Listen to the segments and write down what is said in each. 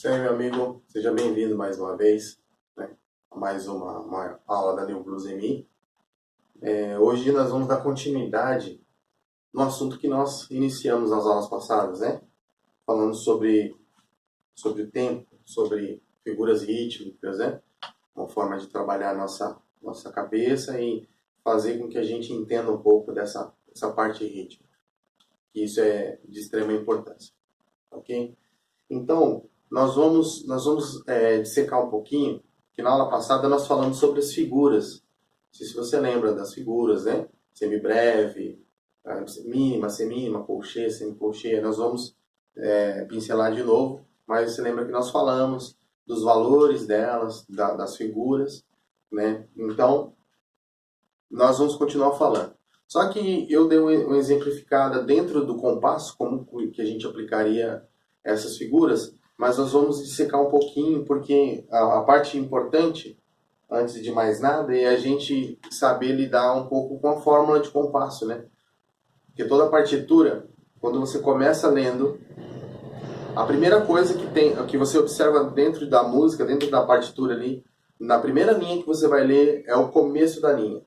Isso aí, meu amigo. Seja bem-vindo mais uma vez, né, a mais uma aula da New Blues em mim. Hoje nós vamos dar continuidade no assunto que nós iniciamos nas aulas passadas, né? Falando sobre o tempo, sobre figuras rítmicas, né? Uma forma de trabalhar a nossa cabeça e fazer com que a gente entenda um pouco dessa parte rítmica. Que isso é de extrema importância, ok? Então, nós vamos dissecar um pouquinho, que na aula passada nós falamos sobre as figuras. Não sei se você lembra das figuras, né? Semibreve, mínima, semínima, colcheia, semicolcheia. Nós vamos pincelar de novo, mas você lembra que nós falamos dos valores delas, das figuras, né? Então, nós vamos continuar falando. Só que eu dei uma exemplificada dentro do compasso, como que a gente aplicaria essas figuras, mas nós vamos dissecar um pouquinho, porque a parte importante, antes de mais nada, é a gente saber lidar um pouco com a fórmula de compasso, né? Porque toda partitura, quando você começa lendo, a primeira coisa que você observa dentro da música, dentro da partitura ali, na primeira linha que você vai ler é o começo da linha,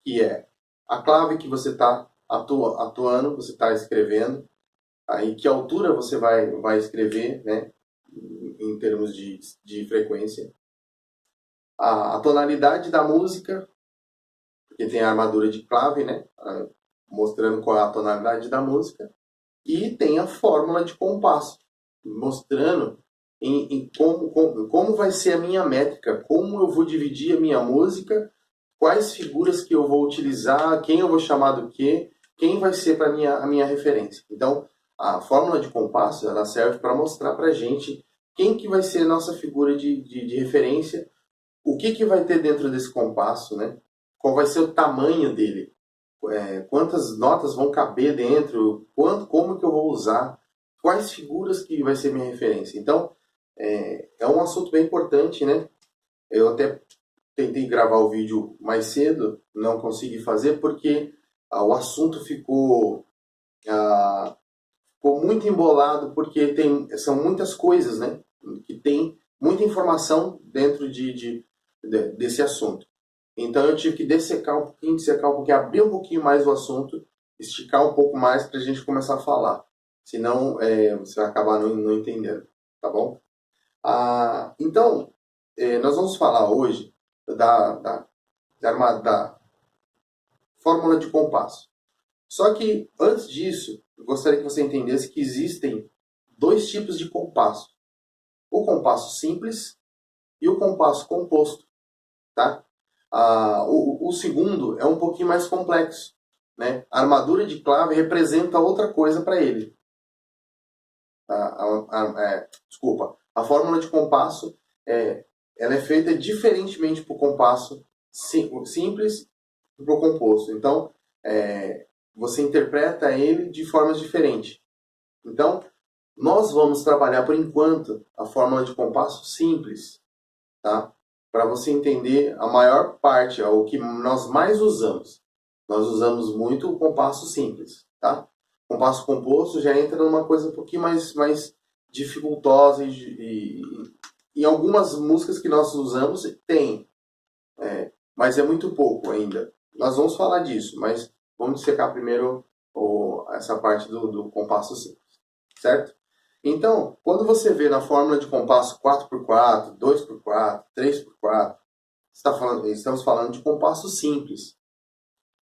que é a clave que você está atuando, você está escrevendo, em que altura você vai escrever, né, em termos de frequência. A tonalidade da música, porque tem a armadura de clave, né, mostrando qual é a tonalidade da música. E tem a fórmula de compasso, mostrando em como vai ser a minha métrica, como eu vou dividir a minha música, quais figuras que eu vou utilizar, quem eu vou chamar do quê, quem vai ser para a minha referência. Então, a fórmula de compasso ela serve para mostrar para a gente quem que vai ser a nossa figura de referência, o que vai ter dentro desse compasso, né? Qual vai ser o tamanho dele, quantas notas vão caber dentro, como que eu vou usar, quais figuras que vai ser minha referência. Então, é um assunto bem importante, né? Eu até tentei gravar o vídeo mais cedo, não consegui fazer porque o assunto ficou muito embolado, porque são muitas coisas, né? Que tem muita informação dentro desse assunto. Então eu tive que dissecar um pouquinho, abrir um pouquinho mais o assunto, esticar um pouco mais para a gente começar a falar. Senão você vai acabar não entendendo, tá bom? Então, nós vamos falar hoje da fórmula de compasso. Só que, antes disso, eu gostaria que você entendesse que existem dois tipos de compasso. O compasso simples e o compasso composto, tá? O segundo é um pouquinho mais complexo, né? A armadura de clave representa outra coisa para ele. Desculpa. A fórmula de compasso ela é feita diferentemente para o compasso simples e para o composto. Então, você interpreta ele de formas diferentes. Então, nós vamos trabalhar, por enquanto, a fórmula de compasso simples, tá? Para você entender a maior parte, o que nós mais usamos. Nós usamos muito o compasso simples, tá? O compasso composto já entra numa coisa um pouquinho mais dificultosa e em algumas músicas que nós usamos tem, mas é muito pouco ainda. Nós vamos falar disso, mas vamos dissecar primeiro essa parte do compasso simples, certo? Então, quando você vê na fórmula de compasso 4x4, 2x4, 3x4, estamos falando de compasso simples.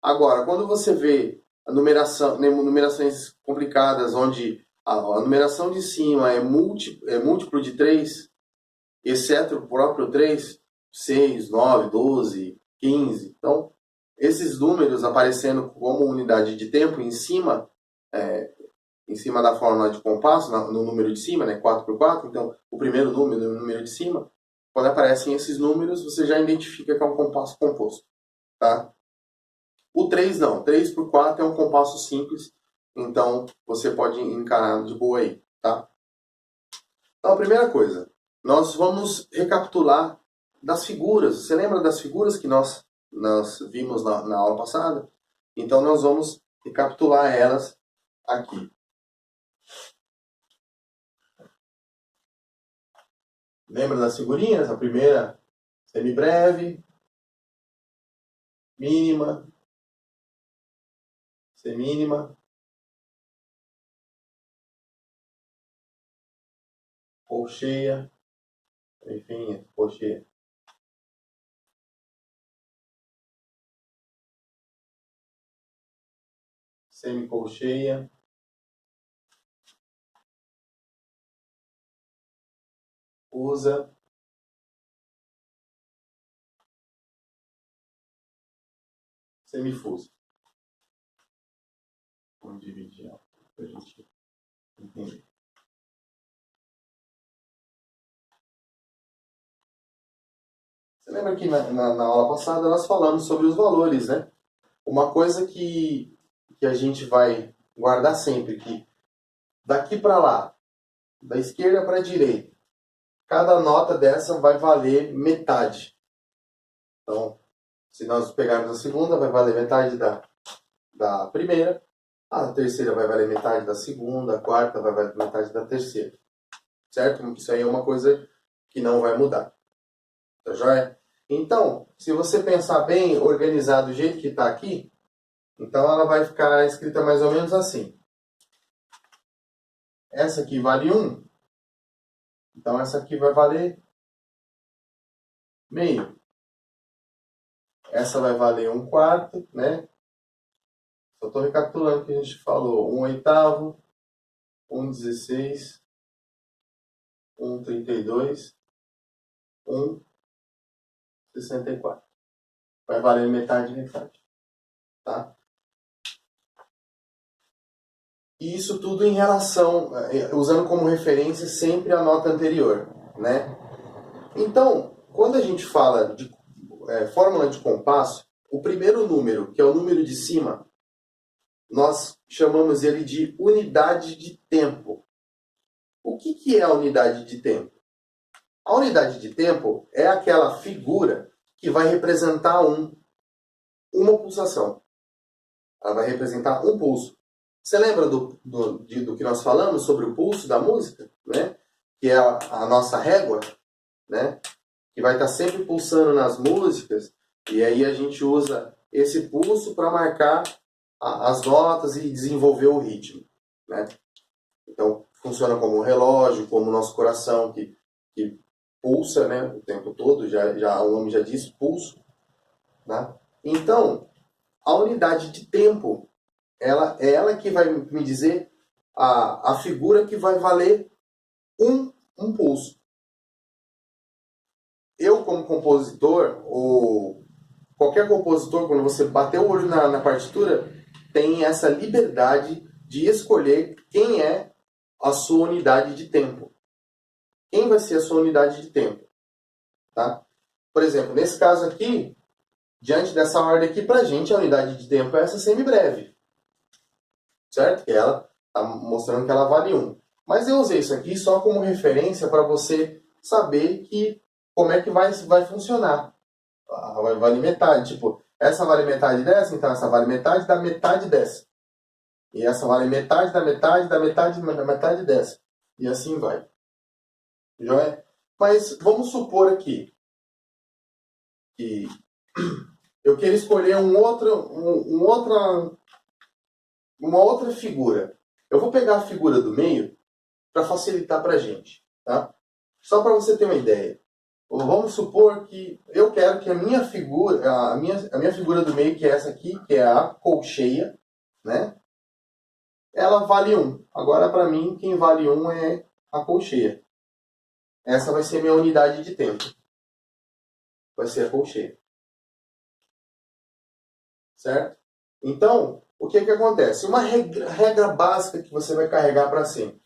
Agora, quando você vê numerações complicadas, onde a numeração de cima é múltiplo de 3, exceto o próprio 3, 6, 9, 12, 15. Então, esses números aparecendo como unidade de tempo em cima da fórmula de compasso, no número de cima, né, 4x4, então o primeiro número, o número de cima, quando aparecem esses números, você já identifica que é um compasso composto, tá? O 3 não, 3x4 é um compasso simples, então você pode encarar de boa aí, tá? Então a primeira coisa, nós vamos recapitular das figuras. Você lembra das figuras que nós vimos na aula passada? Então nós vamos recapitular elas aqui. Lembra das figurinhas? A primeira, semibreve, mínima, semínima, colcheia, enfim, colcheia. Semicolcheia, usa, semifusa. Vamos dividir para a gente entender. Você lembra que na aula passada nós falamos sobre os valores, né? Uma coisa que a gente vai guardar sempre, que daqui para lá, da esquerda para a direita, cada nota dessa vai valer metade. Então, se nós pegarmos a segunda, vai valer metade da primeira, a terceira vai valer metade da segunda, a quarta vai valer metade da terceira. Certo? Isso aí é uma coisa que não vai mudar. Tá joia? Então, se você pensar bem, organizar do jeito que está aqui, então ela vai ficar escrita mais ou menos assim. Essa aqui vale 1, então essa aqui vai valer meio. Essa vai valer 1/4, né? Só estou recapitulando o que a gente falou. 1/8, 1/16, 1/32, 1/64. Vai valer metade e metade. Tá? E isso tudo em relação, usando como referência sempre a nota anterior, né? Então, quando a gente fala de fórmula de compasso, o primeiro número, que é o número de cima, nós chamamos ele de unidade de tempo. O que é a unidade de tempo? A unidade de tempo é aquela figura que vai representar uma pulsação. Ela vai representar um pulso. Você lembra do que nós falamos sobre o pulso da música? Né? Que é a nossa régua, né? Que vai estar sempre pulsando nas músicas, e aí a gente usa esse pulso para marcar as notas e desenvolver o ritmo. Né? Então, funciona como um relógio, como o nosso coração, que pulsa, né, o tempo todo, já o nome já diz, pulso. Né? Então, a unidade de tempo, ela que vai me dizer a figura que vai valer um pulso. Eu, como compositor, ou qualquer compositor, quando você bater o olho na partitura, tem essa liberdade de escolher quem é a sua unidade de tempo. Quem vai ser a sua unidade de tempo? Tá? Por exemplo, nesse caso aqui, diante dessa ordem aqui, pra gente, a unidade de tempo é essa semibreve. Certo? Que ela está mostrando que ela vale 1. Mas eu usei isso aqui só como referência para você saber como é que vai funcionar. Vale metade. Tipo, essa vale metade dessa, então essa vale metade da metade dessa. E essa vale metade da metade da metade da metade dessa. E assim vai. Joia? Mas vamos supor aqui que eu quero escolher uma outra figura. Eu vou pegar a figura do meio para facilitar para a gente. Tá? Só para você ter uma ideia. Vamos supor que eu quero que a minha figura do meio, que é essa aqui, que é a colcheia, né? Ela vale 1. Agora, para mim, quem vale 1 é a colcheia. Essa vai ser minha unidade de tempo. Vai ser a colcheia. Certo? Então, o que acontece? Uma regra básica que você vai carregar para sempre.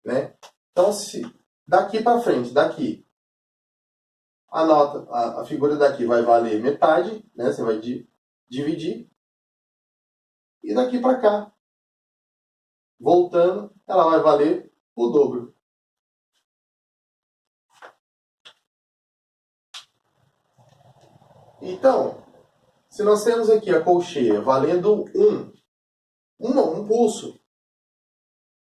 Né? Então, se daqui para frente, daqui, a figura daqui vai valer metade, né? Você vai dividir. E daqui para cá, voltando, ela vai valer o dobro. Então, se nós temos aqui a colcheia valendo um pulso,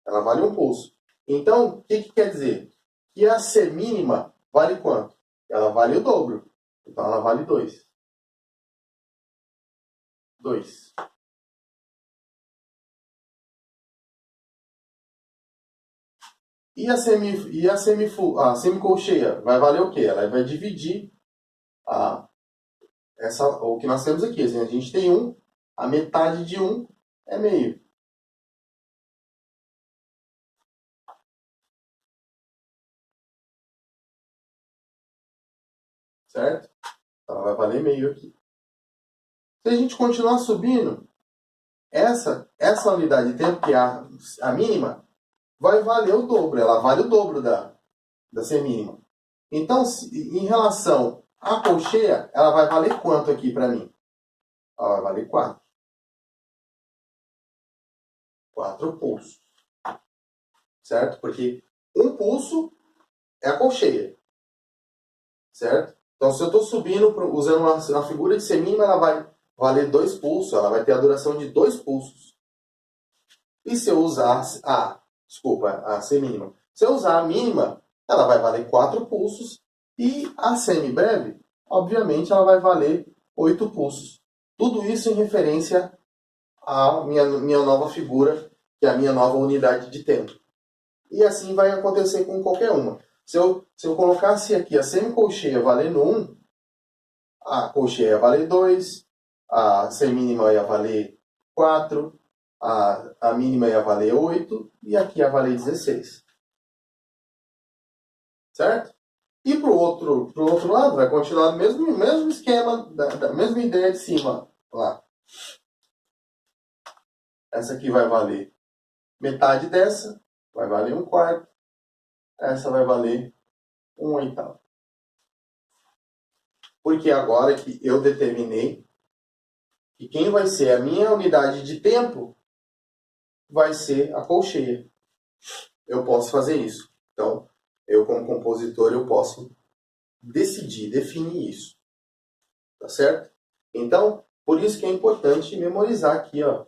ela vale um pulso. Então, o que quer dizer? Que a semínima vale quanto? Ela vale o dobro. Então ela vale 2. 2. A semicolcheia vai valer o quê? Ela vai dividir o que nós temos aqui. Assim, a gente tem 1, a metade de 1 é meio. Certo? Então ela vai valer meio aqui. Se a gente continuar subindo, essa unidade de tempo, que é a mínima, vai valer o dobro. Ela vale o dobro da semínima. Então, em relação à colcheia, ela vai valer quanto aqui para mim? Ela vai valer 4. 4 pulsos. Certo? Porque um pulso é a colcheia. Certo? Então, se eu estou subindo usando uma figura de semínima, ela vai valer 2 pulsos. Ela vai ter a duração de 2 pulsos. E se eu usar a semínima, se eu usar a mínima, ela vai valer 4 pulsos. E a semibreve, obviamente, ela vai valer 8 pulsos. Tudo isso em referência à minha nova figura, que é a minha nova unidade de tempo. E assim vai acontecer com qualquer uma. Se eu colocasse aqui a semicolcheia valendo 1, a colcheia ia valer 2, a semínima ia valer 4, a mínima ia valer 8 e aqui ia valer 16. Certo? E pro outro lado vai continuar o mesmo esquema, da mesma ideia de cima. Lá. Essa aqui vai valer metade dessa, vai valer 1/4. Essa vai valer 1/8. Porque agora que eu determinei que quem vai ser a minha unidade de tempo vai ser a colcheia. Eu posso fazer isso. Então, eu como compositor, eu posso decidir, definir isso. Tá certo? Então, por isso que é importante memorizar aqui, ó,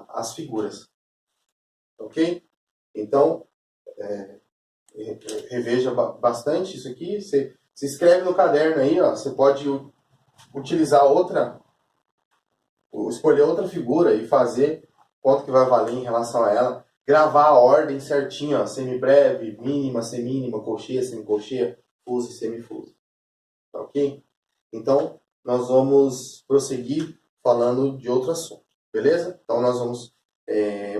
as figuras. Ok? Então, reveja bastante isso aqui. Você se escreve no caderno aí, ó. Você pode utilizar escolher outra figura e fazer quanto que vai valer em relação a ela. Gravar a ordem certinho, ó, semibreve, mínima, semínima, colcheia, semicolcheia, fuso e semifuso. Tá ok? Então, nós vamos prosseguir falando de outro assunto, beleza? Então, nós vamos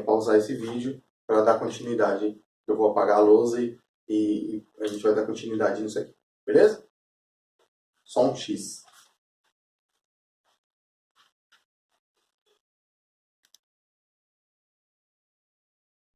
pausar esse vídeo para dar continuidade. Eu vou apagar a lousa e a gente vai dar continuidade nisso aqui, beleza? Só um X.